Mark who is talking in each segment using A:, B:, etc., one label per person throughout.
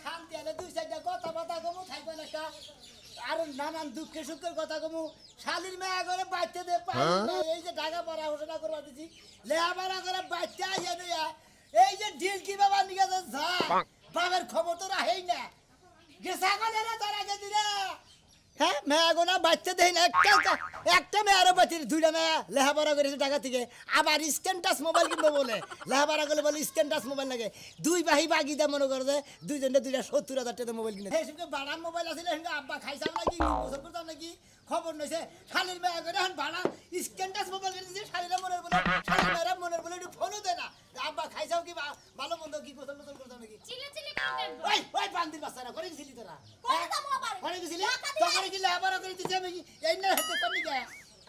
A: শান্তি আলে দুই সাইডে কথা কথা কমু থাকবে না একটা আর নানান দুঃখে সুখের কথা কমু শালির মেয়া করে বাইতে দে এই যে ঢাকা পড়া ঘোষণা করবা দিছি লেহাপড়া করে বাইতে আইয়া দিয়া এই যে ডিল কি বাবা নিয়ে যা বাবার খবর তো রাহেই না গেছা গলে রে তোর আগে দিরা হ্যাঁ মেয়া গোনা বাইতে দেই না একটা মেয়ারও বাতির দুইটা মেয়া লেহাপড়া করেছে ঢাকা থেকে আবার স্ক্যান টাচ মোবাইল কিনবো বলে লেহাপড়া করলে বলে স্ক্যান টাচ মোবাইল লাগে দুই বাহি বাগিদা মনে করে যে দুইজনে দুইটা 70,000 টাকা মোবাইল কিনে সেই সঙ্গে বাড়ান মোবাইল আছে সঙ্গে আব্বা খাইছাম নাকি গোসল করতাম নাকি খবর নইছে শালির মেয়া করে এখন বাড়া স্ক্যান টাচ মোবাইল কিনেছে শালিরা মনের বলে শালির মেয়েরা মনের বলে একটু ফোনও দেয় না আব্বা খাইছাও কি ভালো মন্দ কি গোসল গোসল করতাম নাকি
B: চিলে চিলে করতেন
A: ওই বান্দির বাচ্চারা করে গেছিলি তোরা
B: করতাম আবার
A: করে গেছিলি তোরে কি লেহাপড়া করে দিছে আমি এই না হাতে পানি গে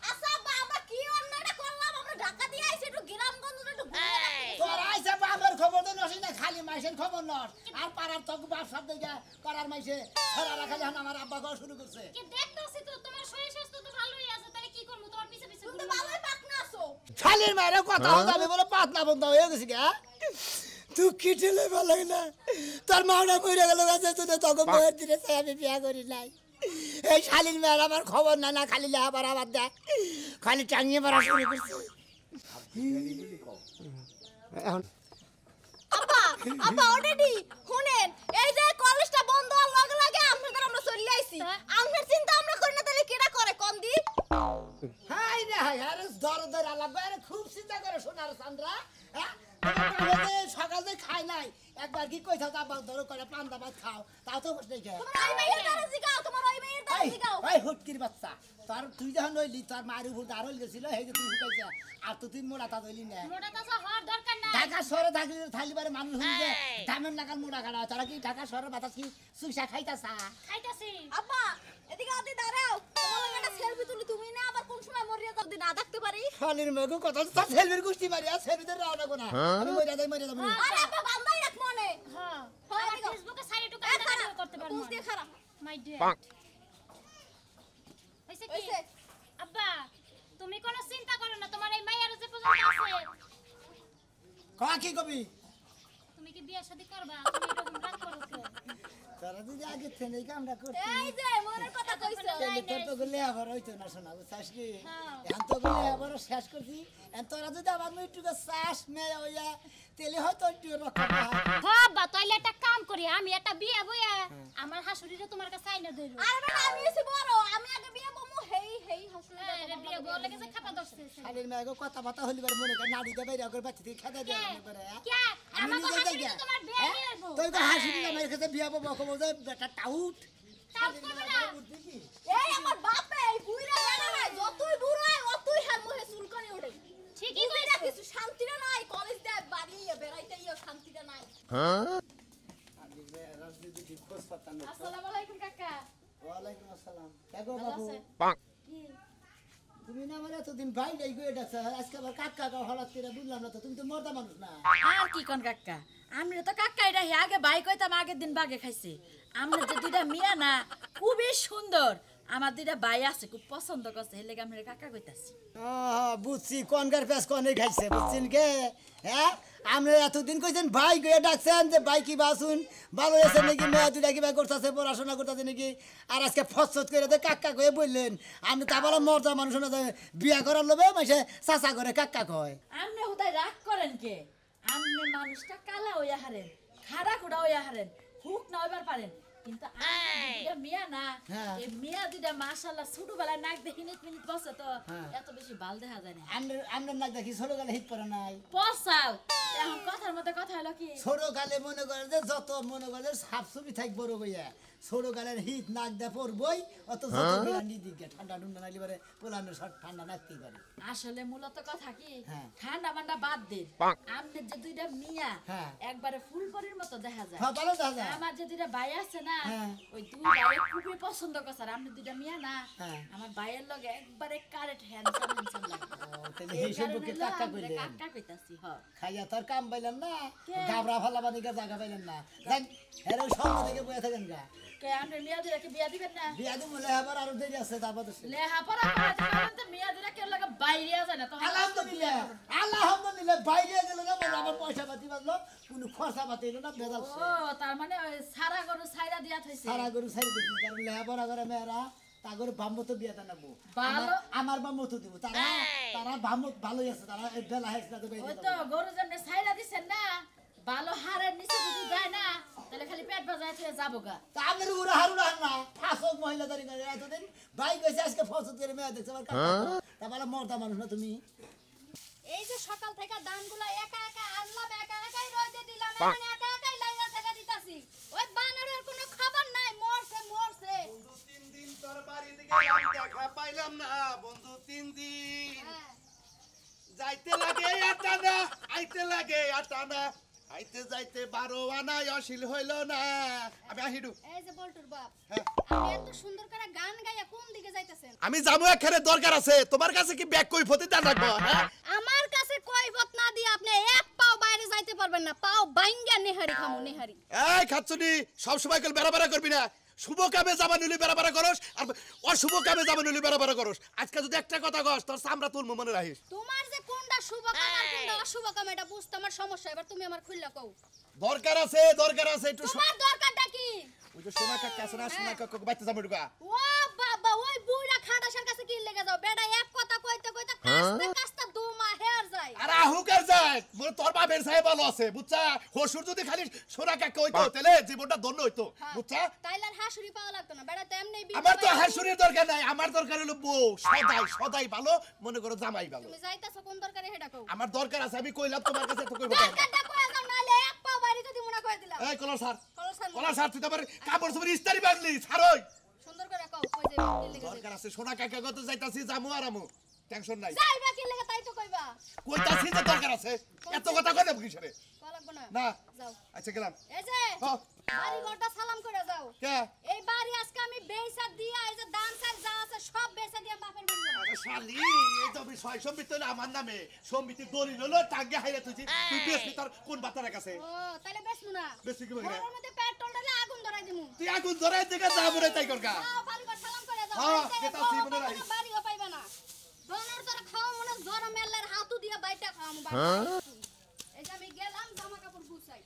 B: আচ্ছা বাবা কি অন্যটা করলাম আমরা ঢাকা দিয়ে আইছি একটু গ্রামগঞ্জ একটু ঘুরে
A: তোর আইছে বাবার খবর তো নসি না খালি মাইসের খবর নস আর পাড়ার তক বাপ সব দেখা পাড়ার মাইসে সারা রাখা যখন আমার আব্বা করা শুরু করছে
B: কি দেখতাছি তো তোমার শরীর স্বাস্থ্য তো ভালোই আছে তাহলে কি করব তোমার পিছে পিছে তুমি তো ভালোই পাকনা আছো
A: শালির মায়ের কথা হতো আমি বলে পাতলা বন্ধ হয়ে গেছি গা তুই কি ঠেলে ভালো না তোর মাওনা কইরা গেল গাছে তুই তক বইয়ের দিনে আমি বিয়া করি নাই এই শালির মেয়ের আমার খবর না না খালি লেহাপড়া আবার দেয় খালি টাঙিয়ে পড়া শুরু করছে এখন
B: আব্বা আব্বা অলরেডি শুনেন এই যে কলেজটা বন্ধ হওয়ার লগে লগে আপনাদের আমরা চলে আইছি আপনার চিন্তা আমরা করি না তাহলে কেডা করে কোন দি
A: হাই রে হাই আরে দর আলাপ আরে খুব চিন্তা করে সোনার চান্দ্রা হ্যাঁ সকালে খাই নাই একবার কি কইছাও তা ধরো করে পান্তা ভাত খাও তাও তো বসে খাও
B: তোমার ওই মেয়ের দ্বারা জিগাও তোমার ওই মেয়ের দ্বারা জিগাও
A: ওই হুটকির বাচ্চা তোর তুই যখন নইলি তোর মায়ের উপর দাঁড়ল গেছিল এই যে তুই হুকাইছা আর তো তুই মোড়া তা ধইলি না
B: মোটা তাজা হওয়ার দরকার নাই
A: ঢাকা শহরে থাকলি পারে মানুষ হইছে দামের লাগার মোড়া কাটা তোরা কি ঢাকা শহরের বাতাস কি সুইসা খাইতাছা
B: খাইতাছি আব্বা এদিকে আদি দাঁড়াও তোমার লগে একটা সেলফি তুলি তুমি না আবার কোন সময় মরিয়া যাও দিন না দেখতে পারি
A: শালির মেগো কত সেলফির গুষ্টি মারিয়া সেলফিদের রাও না কোনা আমি মইরা যাই
B: আরে আব্বা বান্দাই রাখ মনে হ্যাঁ হ্যাঁ ফেসবুকে সাইডে টু কাটা করতে পারবো বুঝতে খারাপ মাই ডিয়ার হইছে কি আব্বা তুমি কোনো চিন্তা করো না তোমার এই মাইয়ার যে পর্যন্ত আছে
A: কয়া কি কবি
B: তুমি কি বিয়ে শাদী করবা তুমি এরকম রাগ করো কেন
A: তোরা যদি আগে থেকে কামটা করতে
B: এই যে মনের কথা কইছো
A: তোর তো গলে আবার হইতো না শোনা বুঝছাস কি এখন তো গলে আবার শেষ করছি এখন তোরা যদি আবার একটু শ্বাস মেয়ে হইয়া তেলে হয়তো একটু রক্ষা
B: হ্যাঁ বা তাইলে একটা কাম করি আমি একটা বিয়ে বইয়া আমার হাসুরিরে তোমার কাছে আইনা দেব আরে বাবা আমি এসে বড় আমি আগে বিয়ে বমু হেই হেই হাসুরি আরে বিয়ে বল লাগে যে খাতা দছছে
A: শালির মেয়ে কথা বাতা হলি পারে মনে কর নাড়ি দে বাইরে করে বাচ্চা থেকে খেতে দেয় মনে করে
B: কে আমার তো হাসুরি তোমার বিয়ে নিয়ে আইবো
A: তুই তো হাসুরি না মেরে কাছে বিয়ে বব কব যে বেটা টাউট
B: এই আমার বাপে এই বুইরা জানা নাই যতই বুড়ো হয় অতই হার মুহে চুলকানি ওঠে ঠিকই কইরা কিছু শান্তিটা নাই কলেজ দে বাড়ি বেড়াইতেইও শান্তিটা নাই
A: হ্যাঁ রাজনীতি খোঁজ পাতা না
B: আসসালামু আলাইকুম কাকা
A: ওয়ালাইকুম আসসালাম কাগো বাবু
B: কি
A: তুমি না মানে এতদিন বাইরে গিয়ে ডাকছ আজকে আবার কাকা হঠাৎ করে বুঝলাম না তো তুমি তো মর্দা মানুষ না
C: আর কি কোন কাকা আমরা তো কাকা এটা আগে ভাই কইতাম আগের দিন বাগে খাইছে আমরা যে দুইটা মিয়া না খুবই সুন্দর আমার দুইটা ভাই আছে খুব পছন্দ করছে হেলে আমরা কাকা কইতাছি
A: বুঝছি কোনকার পেস কোনে খাইছে বুঝছেন কে হ্যাঁ আমরা এতদিন কইছেন ভাই গিয়ে ডাকছেন যে ভাই কি বাসুন ভালো আছে নাকি মেয়ে দুইটা কিবা করতেছে পড়াশোনা করতেছে নাকি আর আজকে ফসফস করে দে কাকা কয়ে বললেন আমি তা বলে মর্দা মানুষ না বিয়া করার লোভে মাসে চাচা করে কাকা কয়
C: আপনি হুদাই রাগ করেন কে আপনি মানুষটা কালা হইয়া হারেন খাড়া খুড়া হইয়া হারেন হুক না হইবার পারেন কিন্তু মিয়া না এই মিয়া দুইটা মাশাআল্লাহ ছোটবেলায় নাক দেখি মিনিট বসে তো এত বেশি বাল দেখা যায় না
A: আমরা নাক দেখি ছোটকালে হিট করে নাই
C: পসাও এখন কথার মধ্যে কথা হলো কি
A: ছোটকালে মনে করে যে যত মনে করে সাফ ছবি থাক বড় বইয়া ছোটকালের হিট নাক দে পড়বই অত যত বিরানি দিকে ঠান্ডা ঠান্ডা নাইলে পারে পোলানো শর্ট ঠান্ডা নাকতেই পারে
C: আসলে মূলত কথা কি ঠান্ডা মান্ডা বাদ দিন আমনে যে দুইটা মিয়া একবারে ফুলপরির মতো দেখা যায়
A: ভালো দেখা যায়
C: আমার যে দুইটা ভাই আছে না ওই দুই ভাই খুবই পছন্দ করে আর আমনে দুইটা মিয়া না আমার ভাইয়ের লগে একবারে কারেক্ট হ্যান্ডসাম লাগে
A: তাহলে এই সম্পর্কে কাকা কইলেন
C: কাকা কইতাছি হ
A: খাইয়া তোর কাম পাইলেন না গাবরা ফালা বানিকা জায়গা পাইলেন না জান এর সব থেকে বইয়া থাকেন গা
C: কে আপনি মিয়া দিরা কি বিয়া দিবেন না
A: বিয়া দিমু লেহাবার আরো দেরি আছে তারপর তো
C: লেহাপড়া করাতে পারেন তো মিয়া দিরা কেউ লাগে বাইরে যায় না তো
A: আলহামদুলিল্লাহ বাইরে গেল না মানে আমার পয়সা পাতি বাজলো কোনো খরচা পাতি এলো না বেজাল
C: ও তার মানে ওই সারা গরু ছাইরা দিয়া থইছে
A: সারা গরু ছাড়ি দিচ্ছি কারণ লেহাপড়া করে মেয়েরা তাগর বাম্মতো বিয়া টানাবো
C: ভালো
A: আমার বাম্মতো দিব তারা তারা বাম্মত ভালোই আছে তারা বেলা হেস না তো
C: ওই তো গরু জন্য ছাইরা দিছেন না ভালো হারের নিচে যদি যায় না তাহলে খালি পেট বাজায় থেকে যাবো গা
A: তা আমার উড়া হারুড়া না ফাঁসক মহিলা দাঁড়ি করে এতদিন বাইক হয়েছে আজকে ফসত করে মেয়ে দেখছে আমার তা বলে মর্দা মানুষ না তুমি
B: এই যে সকাল থেকে দানগুলো একা একা আনলাম একা একাই রইতে দিলাম এখন একা একাই লাইনা থেকে দিতাছি ওই বানরের কোনো খবর নাই মরছে মরছে
D: বন্ধু 3 দিন তোর বাড়ি থেকে আমি দেখা পাইলাম না বন্ধু 3 দিন
B: হ্যাঁ।
D: যাইতে লাগে আটানা আইতে লাগে আটানা আইতে যাইতে 12 আনায় অশীল হইল না আমি আহিডু
B: এই যে বল্টুর বাপ
D: হ্যাঁ।
B: আপনি এত সুন্দর করে গান গাইয়া কোন দিকে যাইতেছেন
D: আমি যাবো এখানে দরকার আছে তোমার কাছে কি ব্যাগ কই ফতি দান রাখবো হ্যাঁ
B: আমার কাছে কৈফত না দিয়ে আপনি এক পাও বাইরে যাইতে পারবেন না পাও বাইঙ্গা নেহারি খামু নেহারি
D: এই খাচ্ছুনি সব সময় কল বেড়া করবি না শুভ কামে যাবা নিলি বেড়া করস আর অশুভ কামে যাবা নিলি বেড়া করস আজকে যদি একটা কথা কস তোর সামরা তুলমু মনে রাখিস
B: তোমার যে কোনটা শুভ কাম আর কোনটা অশুভ কাম এটা বুঝতে আমার সমস্যা এবার তুমি আমার খুললা কও
D: দরকার আছে একটু
B: তোমার দরকারটা কি
D: ওই যে সোনা কাকা আছে না সোনা কাকা বাইতে যাবো ঢুকা
B: ও বাবা ওই বুইড়া খাটাসের কাছে কি লেগে যাও বেটা এক কথা কইতে কইতে কাস্তে কাস্তে দুমা হের যায়
D: আর আহুকার যায় মোর তোর বাপের সাহেব ভালো আছে বুঝছা হসুর যদি খালি সোনা কাকা হইতো তাহলে জীবনটা ধন্য হইতো বুঝছা
B: তাইলে আর হাসুরি পাওয়া লাগতো না বেটা তো এমনি
D: আমার তো হাসুরের দরকার নাই আমার দরকার হলো বউ সদাই ভালো মনে করো জামাই ভালো
B: তুমি যাইতাছো কোন দরকারে হেডা কও
D: আমার দরকার আছে আমি কইলাম তোমার কাছে তো কইব
B: দরকারটা কই যাও নালে এক পাও বাড়ি যদি মুনা কই দিলাম
D: এই কলার স্যার
B: কলসান
D: কলার স্যার তুই তো আমার কাপড় চোপড় ইস্তারি বাগলি ছাড়ই
B: সুন্দর করে কও কই যাই কি লেগে
D: দরকার আছে সোনা কাকা কত যাইতাছি জামু আর আমু টেনশন নাই
B: যাইবা কি লেগে তাই তো কইবা
D: কইতাছি যে দরকার আছে এত কথা কই দেব কিসেরে
B: কল লাগবে না
D: না
B: যাও
D: আচ্ছা গেলাম
B: এই যে
D: হ্যাঁ
B: বাড়ি ঘরটা সালাম করে যাও
D: কে
B: এই বাড়ি আজকে আমি বেইসা দিয়া এই যে দান সার যা আছে সব বেইসা দিয়া বাপের বাড়ি যাবো
D: আরে শালি এই তো বিষয় সম্বিত হলো আমার নামে সম্বিতি দলিল হলো টাঙ্গে হাইরে তুই বেশি তোর কোন বাতার কাছে
B: ও তাহলে বেশমু না
D: বেশি কি বলে
B: ঘরের মধ্যে পেট্রোল ঢালে আগুন ধরাই দিমু
D: তুই আগুন ধরে থেকে যা বলে তাই করকা
B: যাও বাড়ি ঘর সালাম করে যাও
D: হ্যাঁ,
B: এই যে
D: যেটা
B: বউ
D: জীবনে
B: পাইবা
D: নাই।
B: না, বাড়িও পাইবা না দোনার তোরা খাওয়া মনে জ্বর মেলার হাতু দিয়া বাইটা খাওয়ামু বাড়ি এই যে আমি গেলাম জামা কাপড় গুছাই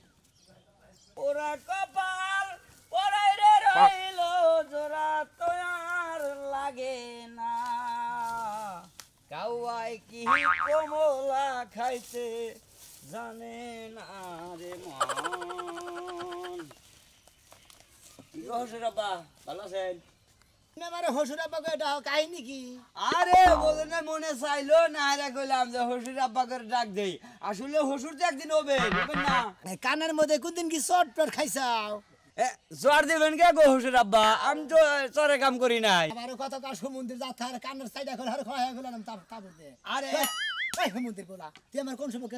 E: ওরা কপাল পরাই রে রইল জোড়া তো আর লাগে না কাউয়াই কি কমলা খাইছে জানে না রে মন কি হসে রাব্বা ভালো আছেন
A: আমার হসুর আব্বাকে এটা কাহিনী কি
E: আরে বলে না মনে চাইলো না রে কইলাম যে হসুর আব্বাকে ডাক দেই আসলে হসুর তো একদিন হবে বুঝবেন না
A: এই কানের মধ্যে কোনদিন কি চট টট খাইছাও
E: জ্বর দেবেন কে গো হসুর আব্বা আমি তো চরে কাম করি নাই
A: আমারও কত কার সমুদ্র যাত্রা আর কানের সাইডা করে আর খাওয়া গেলাম তাবুতে
E: আরে
A: এই সমুদ্র বলা তুই আমার কোন সময়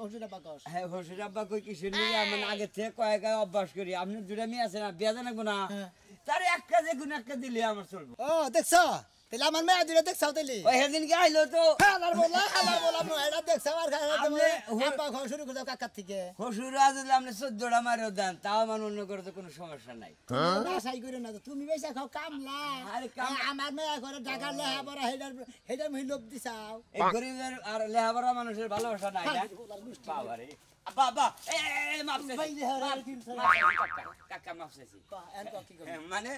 A: হসুর আব্বা কস
E: হ্যাঁ হসুর আব্বা কই কিসের নিয়ে আমি আগে থেকে কয়েক অভ্যাস করি আপনি দুটা মেয়ে আছে না বিয়া জানাবো না
A: হ্যাঁ।
E: তার একটা যে কোনো একটা দিলে আমার চলবো
A: ও দেখছো তাহলে আমার মেয়ে দুটো দেখছাও তাইলে
E: ওই সেদিন কি আইলো তো
A: হালার বললাম এটা দেখছো আর আব্বা খাওয়া শুরু করে দাও কাকার থেকে
E: হসুর যদি আপনি 14টা মারেও দেন তাও আমার অন্য করে তো কোনো সমস্যা নাই
A: আশাই করে না তো তুমি বেশা খাও কামলা
E: আরে কাম-
A: আমার মেয়ে করে ঢাকার লেহা পড়া হেডার মুহি লোভ দিছাও
E: এই গরিবের আর লেহাবরা মানুষের ভালোবাসা নাই না বাবারে বাবা এই মাপ চাইছি।
A: ভাই, রে, রে,
E: মাপ-
A: তিন সাল।
E: মাপ চাইছি, কাকা মাপ চাইছি।
A: কি করবো
E: মানে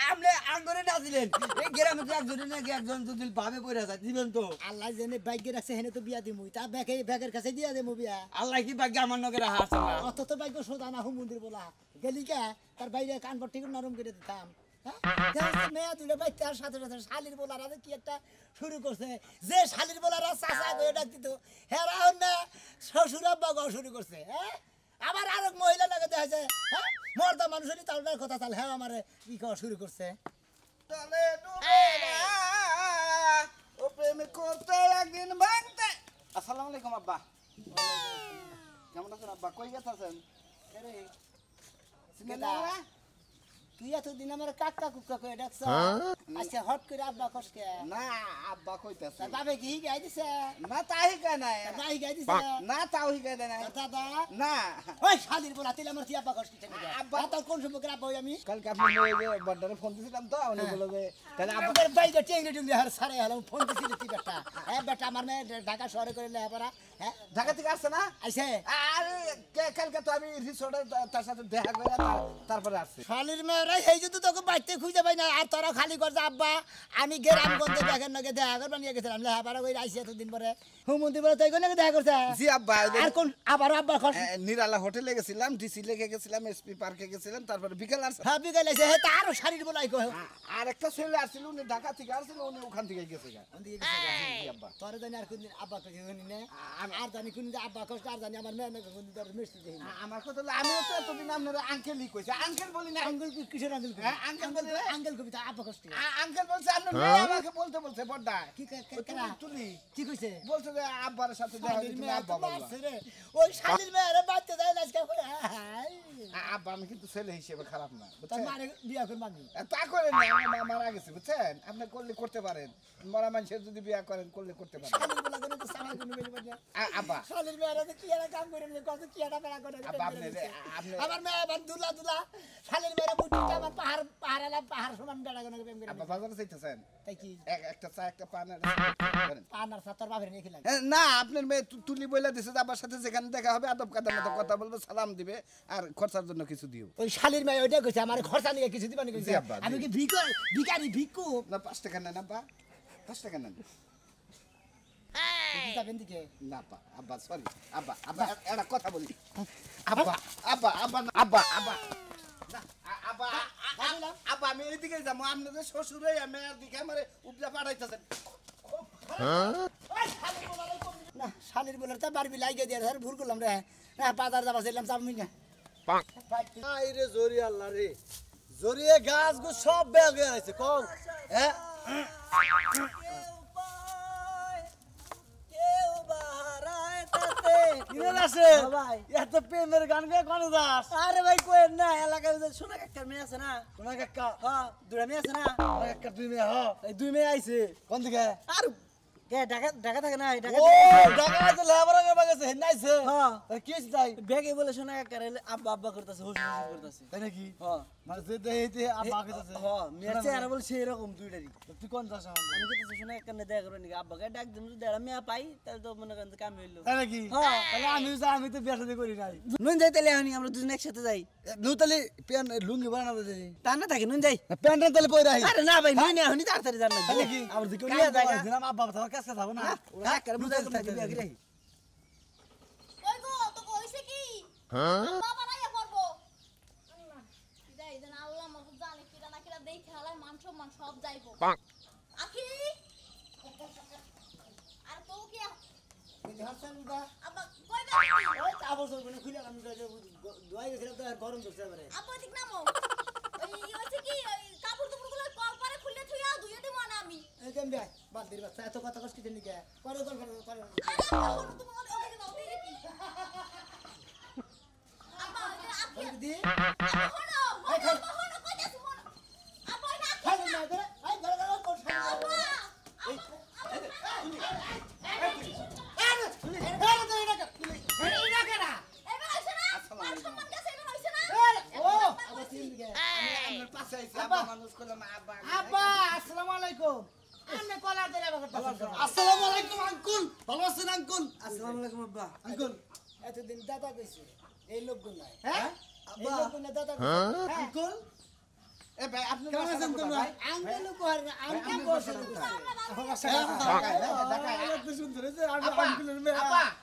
E: আপনি আঙ্গরে না দিলেন এই গ্রামে তো একজনে নাকি একজন যদি ভাবে পড়ে যায় দিবেন তো
A: আল্লাহ জেনে বাইকে রাখছে হেনে তো বিয়া দিমু তা ব্যাগের কাছে দিয়া দেবো বিয়া
E: আল্লাহ কি ভাগ্য আমার নগরে হাত
A: অত তো বাইক সোদা না হুমন্দির বলা গেলি কে তার বাইরে কান পর ঠিক নরম করে দিতাম মেয়া দুটো বাইতে আর সাথে সাথে শালির বলার কি একটা শুরু করছে যে শালির বলার চাষা করে ডাক দিত হেরা না শ্বশুর আব্বা গাও শুরু করছে হ্যাঁ আবার আরেক মহিলা লাগে দেখা হ্যাঁ মর্দা মানুষেরই তালটার কথা চাল হ্যাঁ আমার কি খাওয়া শুরু করছে
D: চলে ডুবে না ও প্রেম করতে একদিন ভাঙতে আসসালামু আলাইকুম আব্বা কেমন আছেন আব্বা কই গেছেন
A: তুই এতদিন আমার কাকা কুকা করে ডাকছ আচ্ছা হট করে আব্বা কসকে
F: না আব্বা কইতাছে
A: তার বাবে কি গাই দিছে
F: না তাই কায় নাই
A: তাই গাই দিছে
F: না তাও হিকাই দেয় নাই
A: তার দাদা
F: না
A: ওই শালির বলা তিল আমার কি আব্বা কসকে আব্বা তোর কোন সম্পর্কে আব্বা হই আমি
F: কালকে আপনি ওই যে বড়দারে ফোন দিছিলাম তো উনি বলল যে তাহলে আব্বা
A: আমার বাইরে টেংরে টুংরে হার সারে হলাম ফোন দিছিলি তুই বেটা হ্যাঁ বেটা আমার মেয়ে ঢাকা শহরে করে লেখাপড়া হ্যাঁ
F: ঢাকা থেকে আসছে না
A: আইছে
F: আরে কালকে তো আমি রিসোর্টে তার সাথে দেখা করে তারপরে আসছে
A: শালির মেয়েরা এই যদি তোকে বাড়িতে খুঁজে পাই না আর তোরা খালি করছে আব্বা আমি গ্রামগঞ্জে দেখেন নাকি দেখা করবার নিয়ে গেছিলাম লেখাপড়া করে আইসি এতদিন পরে হুমন্দি বলে তাই কোনে দেখা করছে
F: জি আব্বা
A: আর কোন আবার আব্বা খস
F: নিরালা হোটেলে গেছিলাম ডিসি লেকে গেছিলাম এসপি পার্কে গেছিলাম তারপরে বিকেল আসছে
A: হ্যাঁ বিকাল এসে হে তারও শাড়ির বলাই কো
F: আর একটা ছেলে আসছিল উনি ঢাকা থেকে আসছিল উনি ওখান থেকে গেছে গা। জি আব্বা
A: তোরে জানি আর কোনদিন আব্বা কে শুনি না আর জানি কোনদিন আব্বা কষ্ট আর জানি আমার মেয়ে নাকি কোনদিন তোর মিষ্টি দেই না
F: আমার কথা হলো আমিও তো এতদিন আপনার আঙ্কেলই কইছে আঙ্কেল বলি না
A: আঙ্গুল কিসের আঙ্গুল
F: হ্যাঁ, আঙ্কেল বলতে?
A: আঙ্গুল কবিতা আব্বা কষ্ট
F: আঙ্কেল বলছে আপনার মেয়ে আমাকে বলতে বলছে বড়দা
A: কি
F: তুলি তুলি
A: কি কইছে
F: বলছে যে আব্বার সাথে দেখা হয়েছে, তুমি আব্বা বলবা
A: ওই শালির মেয়েরা বাচ্চা দেয় না আজকে
F: আব্বা আমি কিন্তু ছেলে হিসেবে খারাপ না
A: তোর
F: বুঝছেন
A: মারে বিয়া করে মাগি
F: তা করেন না আমার মা মারা গেছে বুঝছেন আপনি করলে করতে পারেন মরা মানুষের যদি বিয়া করেন করলে করতে পারেন
A: শালির বেলা করে তো সামাই কোনো বেলি বাজে
F: আব্বা
A: শালির মেয়েরা তো কি একটা কাম করে নিয়ে কত কি একটা বেলা করে
F: আব্বা আপনি
A: আমার মেয়ে আবার দুলা দুলা শালির মেয়েরা বুটিটা আমার পাহাড় সমান বেড়া করে প্রেম করে
F: আব্বা বাজারে চাইতেছেন
A: তাই কি
F: একটা চা একটা পান আর করেন।
A: পানার সাতর বাপের নিয়ে খেলাম
F: না আপনার মেয়ে তুলি বইলা দিছে যে আব্বার সাথে যেখানে দেখা হবে আদব কাদার মতো কথা বলবে সালাম দিবে আর খরচার জন্য কিছু দিও
A: ওই শালির মেয়ে ওইটা কইছে আমার খরচা নিয়ে কিছু দিবানি কইছে
F: জি আব্বা, জি।
A: আমি কি ভিখারি ভিক্ষু
F: না 5 টাকা নেন আব্বা 5 টাকা নেন
A: যাবেন দিকে
F: না আব্বা সরি আব্বা আব্বা একটা কথা বলি আব্বা আব্বা আব্বা না, আব্বা আব্বা না, আব্বা আব্বা আমি এইদিকে যাবো আপনাদের শ্বশুরে আমি দিকে আমার উপজা পাঠাইতেছেন
A: না শালির বলার তো বারবি লাগিয়ে দিয়ে ধর ভুল করলাম রে না বাজার যাবা চাইলাম চাবমি না
G: আই রে জরি আল্লাহ রে জরিয়ে গাছ গো সব বেগ হয়ে আছে কম হ্যাঁ এত প্রেমের গান গে কোন দাস
H: আরে ভাই কোয়েন না এলাকায় শোনা কাকার মেয়ে আছে না
G: কোন কাকা
H: হ্যাঁ দুটা মেয়ে আছে না
G: কোন কাকা তুই মে হ
H: এই দুই মেয়ে আইছে
G: কোন দিকে
H: আর কে ঢাকা ঢাকা থাকে না ঢাকা
G: ও ঢাকা তো লেবার আগে বাগেছে হেনাইছে
H: হ্যাঁ
G: কি হইছে তাই
H: বেগে বলে শোনা কাকার আব্বা আব্বা করতেছে হুস হুস করতেছে
G: তাই নাকি
H: হ্যাঁ
G: মানে যে দেইতে আব্বা কইতাছে
H: হ্যাঁ মেয়ে চেহারা বলে সেই রকম দুইটারই
G: তুই কোন দাস
H: আমি কইতেছি শোনা কাকার দেখা করবে নাকি আব্বাকে ডাক দিন যদি একটা মেয়ে পাই তাহলে তো মনে করেন কাম হইলো
G: তাই নাকি
H: হ্যাঁ।
G: তাহলে আমি তো বিয়া শাদী করি নাই
H: নুন যাই তাহলে আমি আমরা দুজন একসাথে যাই
G: নুতালি পেন লুঙ্গি বানাবো দে
H: তা না থাকে নুন যাই
G: প্যান্ট তাহলে পরে রাখি
H: আরে না ভাই নুন নিয়ে হনি তাড়াতাড়ি জান না
G: তাই নাকি আবার দিকে
H: নিয়ে যাই
G: দিলাম আব্বা তোমার কাছে যাবো না
H: কাকার বুঝাই থাকে বিয়া করে
B: ওই গো তো কইছে কি হ্যাঁ বাবা রাইয়া পড়বো আল্লাহ দেই দেন আল্লাহ আমাকে জানে কিরা না কিরা দেখে হালায় মান সম্মান সব যাইবো আখি আর তো কি আব্বা কই যাবি
A: ওই আবসর কোনে খুলে আমি দোয়াই গেছিলাম তো আর গরম ধরছে আমারে
B: আব্বা ঠিক নামো ওই হইছে কি ওই কাপড় দুপুরগুলো কল করে খুলে থুইয়া ধুইয়া দিব না আমি
A: এই কেন ভাই বান্দির বাচ্চা এত কথা কষ্ট দিন নিকে করে করে
B: আরে আব্বা হলো তোমার ওদিকে নাও দেখি কি আব্বা আখি
A: দি
B: হলো হলো কই যাস হলো আব্বা না
A: খাই না করে আই ঘরে ঘরে কোন
B: আব্বা এবার আইছে না মান সম্মান গেছে এবার হইছে না
F: আপনার পাশে আইছি আব্বা মানুষ করলাম আব্বা
A: আব্বা আসসালামু আলাইকুম আমি কলা দিলে বাবা
G: আসসালামু আলাইকুম আঙ্কুল ভালো আছেন আঙ্কুল
H: আসসালামু আলাইকুম আব্বা
G: আঙ্কুল
A: এতদিন দাদা কইছে এই লোকগুলো নাই হ্যাঁ এই লোকগুলো দাদা
G: আঙ্কুল
F: এ ভাই আপনি
G: কেমন আছেন তোমরা
A: আঙ্কেল কোয়ার আঙ্কেল বসে
G: এত সুন্দর হয়েছে আমি আঙ্কুলের মেয়ে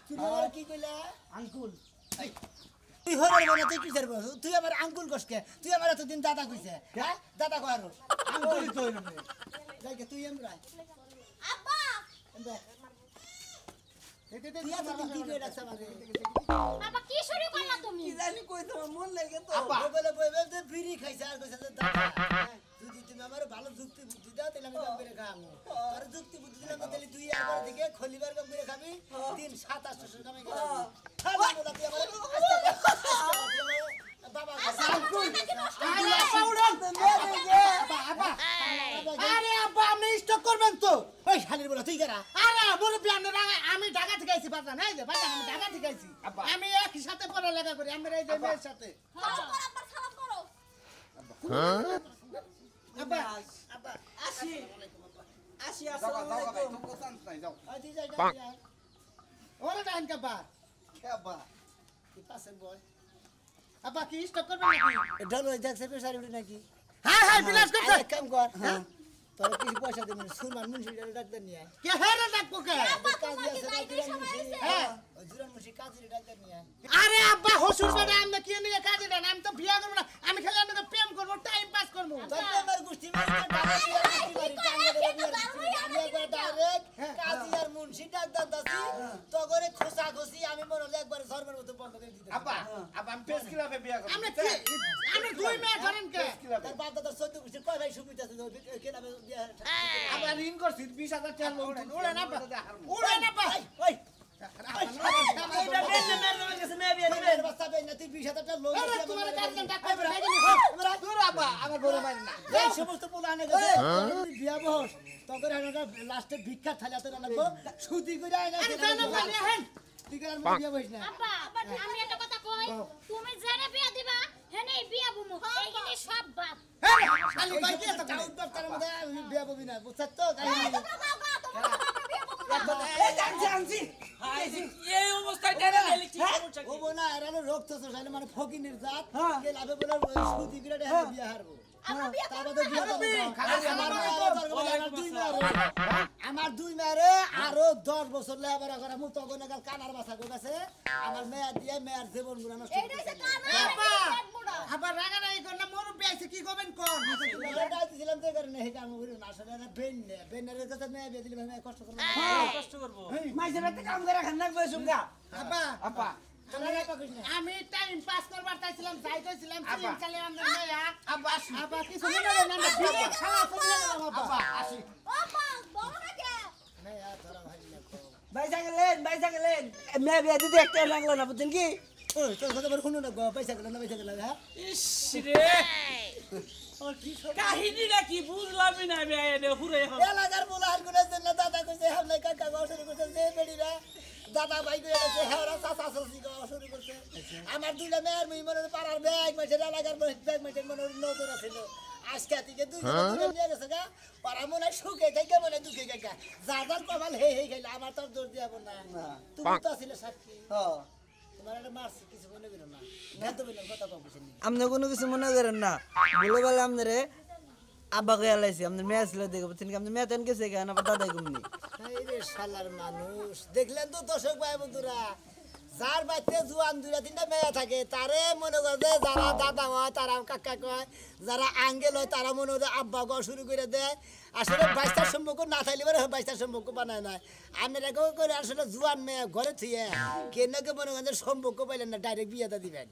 A: তুমি আমার কি কইলা আঙ্কুল তুই হরে মানে তুই কি করব তুই আমার আঙ্কুল কসকে তুই আমার এতদিন দাদা কইছে হ্যাঁ দাদা কয়ারো
G: আঙ্কুলই তো হইলো মেয়ে
A: যাইকে তুই এমরা
B: আব্বা
A: এমরা তুই এতদিন কি কই রাখছ আমারে
B: আব্বা কি শুরু করলা তুমি
H: জানি কই তোমার মন লাগে তো
F: আব্বা
A: বলে বলে যে ফ্রি খাইছে আর কইছে যে দাদা যদি তুমি আমার ভালো যুক্তি বুদ্ধি দাও তাহলে আমি কাম করে খাবো আর যুক্তি বুদ্ধি দিলাম তাহলে তুই একবার দিকে খলিবার কাম করে খাবি 3-7-8 কামে গেল খালি বলা তুই আমার বাবা
G: আঙ্কুল আরে পাউডার
A: করবেন তো ওই শালির বলা তুই কেরা
F: আরে মুরব্বি আমি ঢাকা থেকে আইছি বাজান এই যে বাজান আমি ঢাকা থেকে আইছি আমি একই সাথে পড়ালেখা করি আমরা এই যে মেয়ের সাথে
B: সালাম করো আব্বা সালাম করো
F: আব্বা
H: আসি আসি
F: যাও
H: আসসালামু
F: যাও ভাই
H: আলাইকুম
F: তো চান্স নাই যাও
A: ওই তুই যাই
F: ওরে ডাইন কাবা
G: কে আব্বা
A: তুই পাশে বয়
F: আব্বা কি স্টপ করবে নাকি
A: এটা লই দেখছে পেশারি উঠে নাকি
F: হ্যাঁ হ্যাঁ বিলাস করছে
A: এক কাম কর হ্যাঁ তোর কিছু পয়সা দিবি সুরমান মুন্সিটা ডাক্তার নিয়ে আয়।
F: কে হেরে ডাকবো কে
A: কাজী আছে না
B: যাইতে
A: জুরান
B: সময়
A: মুন্সি
B: হয়েছে।
F: হ্যাঁ
A: ওই জুরান মুন্সি কাজী ডাক্তার নিয়ে আয়।
F: আরে আব্বা হসুর বেটা আমি কি নিয়ে কাজে দেন আমি তো বিয়া করব না আমি খালি আপনাকে প্রেম করব টাইম পাস করব
A: তোর প্রেমের গোষ্ঠী মারি, তোর টাকা দিয়ে গোষ্ঠী মারি, টাকা দিয়ে বিয়ার গোষ্ঠী মারি। আমি একবার direct কাজী আর মুন্সি ডাক্তার দাসি, তো করে খোসাখুসি আমি মনে হলো একবারে ধর্মের মতো বন্ধ করে দিতে।
F: আব্বা আব্বা আমি পেস কিলাবে বিয়া করব আমি আমি দুই মেয়ে ধরেন কে
A: তার বাপ দাদার 14 গোষ্ঠীর কয় ভাই সুবিধা আছে, ওই কেনাবে বিয়া।
F: আব্বা ঋণ করছি 20000 টাকা উড়েন উড়েন আব্বা উড়েন আব্বা
A: ওই,
H: এটা বেজে মেরে গেছে মেয়ে বিয়ে দিবেন
A: এর বাচ্চা বেশ না, তুই 20,000 টাকা লোন
F: আরে
A: দিয়ে
F: তোমার
A: আমার
F: গার্জেন
A: বাড়ি-
F: ডাক্তার বেরিয়ে দূর আব্বা আমার বড় ভাই না
A: এই সমস্ত পোলানে গেছে, তুই বিয়া বহস, তখন লাস্টে ভিক্ষা থালাতে রাখবো, সুদি করে আয় না,
F: আরে জান আব্বা নিয়ে হেন
A: তুই করে আর বিয়া বহিস না।
B: আব্বা আমি একটা কথা কই তুমি জেনে বিয়া দিবা হেনে বিয়া বুমু এইখানে সব বাপ
F: খালি ভাই কি এত
A: চাউল বাপ তার মধ্যে আমি বিয়া ববি না, বুঝছাস তো?
H: জানছি জানছি এই অবস্থায় টেনে গেলি কি সমস্যা
A: ও
H: কি
A: বোনা এরা হলো রক্ত চোষাইলে মানে ফকিনের জাত,
H: হ্যাঁ।
A: কে লাভে বলে ওই সুদি করে ঢেলে বিয়া হারবো। তার মধ্যে বিয়া করবো না। আমার মেয়ে আরো দরকার হলে আমার দুই মেয়ে আমার 2 মেয়েরে আরো 10 বছর লেখাপড়া করা মু তখন একাল কানার বাসা গো গেছে আমার মেয়ে দিয়ে মেয়ের জীবন গুলো নষ্ট
B: এইটা হইছে
A: করতেছে।
B: কানা পেট বুড়া
F: আবার রাগা রাগি কর না মুরব্বি আইছে কি করবেন কোন
A: ছিলাম তো কারণে এই কাম করি না, আসলে এটা বেনের কাছে মেয়ে বিয়ে দিলে মেয়ে কষ্ট করবে না।
H: কষ্ট করব মাইছে রাতে কাম করে খান না বসে সুঙ্গা
F: আব্বা
H: আপা
F: আমি টাইম পাস করবার চাইছিলাম যাইতেছিলাম সিলিং চালিয়ে আমরা মেয়া আব্বা আব্বা কিছু মনে হয় না বিয়ে খাওয়া চলে গেলাম আব্বা আসি
B: ও মা বড় না কে
A: মেয়ে ধরা ভাই না কো।
H: ভাই গেলেন মেয়ে বিয়ে দিতে একটা লাগলো না বুঝছেন কি
A: ওই তোর কথা বল শুনো না গো, পয়সা গেল না পয়সা গেল হ্যাঁ
H: ইস রে কাহিনীটা কি বুঝলামই না আমি এনে হুরে এখন
A: এলাকার বলার গুলো জন্য দাদা কইছে হামলা কাকা গো শুরু করছে যে বেড়িরা দাদা ভাই কইছে যে হেওরা চাচা চাচি গো শুরু করছে আমার দুইটা মেয়ের মুই মনে পাড়ার ব্যাগ মাইছে এলাকার ব্যাগ মাইছে মনে নজর আছিল আজকে থেকে দুইজন দুইজন নিয়ে গেছে গা পাড়া মনে সুখে থেকে মনে দুঃখে গা যার কমাল হে হে খাইলে আমার তো আর জোর দিয়াব না তুমি তো আসলে সাক্ষী তোমার একটা মারছি কিছু মনে করো না ভেদ বললাম কথা কম বুঝেন
H: আপনি কোনো কিছু মনে করেন না বলে বলে আপনারে আব্বা কে আলাইছি আপনার মেয়ে ছিল দেখে বুঝছেন কি আপনার মেয়ে তেন গেছে কেন আবার দাদাই ঘুমনি
A: রে শালার মানুষ দেখলেন তো দর্শক ভাই বন্ধুরা যার বাড়িতে জুয়ান 2-3টা মেয়ে থাকে তারে মনে করে যে যারা দাদা হয় তারা কাকা কয় যারা আঙ্গেল হয় তারা মনে করে আব্বা কয় শুরু করে দেয় আসলে বাইশটার সম্পর্ক না থাকলে পরে বাইশটার সম্পর্ক বানায় না আপনারা কেউ করে আসলে জুয়ান মেয়ে ঘরে থুয়ে কেন কে মনে করেন যে সম্পর্ক পাইলেন না ডাইরেক্ট বিয়েটা দিবেন